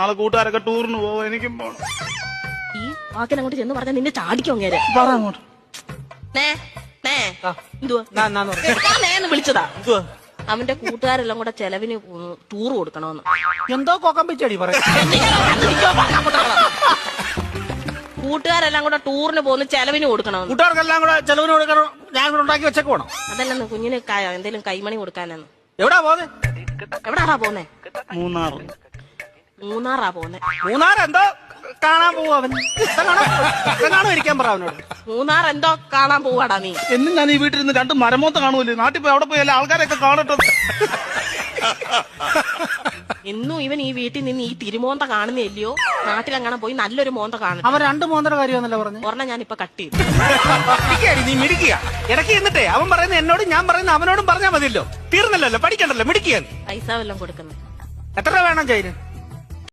നാളെ കൂട്ടുകാരൊക്കെ ടൂറിന് പോവാ, എനിക്കും പോണം. ഈ വാക്കിനങ്ങോട്ട് ചെന്ന് പറഞ്ഞാൽ നിന്നെ ചാടിക്കും അങ്ങേരെ. പറ അങ്ങോട്ട്. നേന്ന് വിളിച്ചതാ. അവന്റെ കൂട്ടുകാരെല്ലാം കൂടെ ചെലവിന് ടൂർ കൊടുക്കണമെന്ന്. എന്തോ കോക്കം വെച്ചടി പറയാം. കൂട്ടുകാരെല്ലാം കൂടെ ടൂറിന് പോകുന്ന ചെലവിന് കൊടുക്കണമെന്ന്. കൂട്ടുകാർക്കെല്ലാം കൂടെ ചെലവിന് കൊടുക്കണം. ഞാൻ ഇവിടെ ഉണ്ടാക്കി വെച്ചേക്ക് പോണം. അതല്ലെന്ന് കുഞ്ഞിന് എന്തേലും കൈമണി കൊടുക്കാനെന്ന്. എവിടാ പോന്നെ? എവിടാടാ പോന്നെ? മൂന്നാറാ പോന്നെ. മൂന്നാർ എന്തോ കാണാൻ പോവും അവൻ. കാണാൻ ഇരിക്കാൻ പറ അവനോട്. മൂന്നാർ എന്തോ കാണാൻ പോവാടാ നീ. എന്നും ഞാൻ ഈ വീട്ടിൽ നിന്ന് 2 മരമോത്ത കാണുമല്ലേ, നാട്ടിൽ പോയി അവിടെ പോയി എല്ലാ ആൾക്കാരെയൊക്കെ കാണട്ടെ. എന്നും ഇവൻ ഈ വീട്ടിൽ നിന്ന് ഈ തിരുമോന്ത കാണുന്നില്ലയോ, നാട്ടിലങ്ങനെ പോയി നല്ലൊരു മോന്ത കാണും. അവൻ 2 മോന്തര കാര്യമാണല്ലോ പറഞ്ഞു. ഒരെണ്ണം ഞാൻ ഇപ്പൊ കട്ട് ചെയ്തു. നീ മിടിക്കുക ഇടയ്ക്ക് എന്നിട്ടേ അവൻ പറയുന്ന എന്നോടും ഞാൻ പറയുന്ന അവനോടും പറഞ്ഞാൽ മതിയല്ലോ. തീർന്നല്ലോ, പഠിക്കണ്ടല്ലോ, മിടിക്കുക. പൈസ വല്ലതും കൊടുക്കുന്നത്. എത്ര രൂപ വേണം ചെയ്ത്?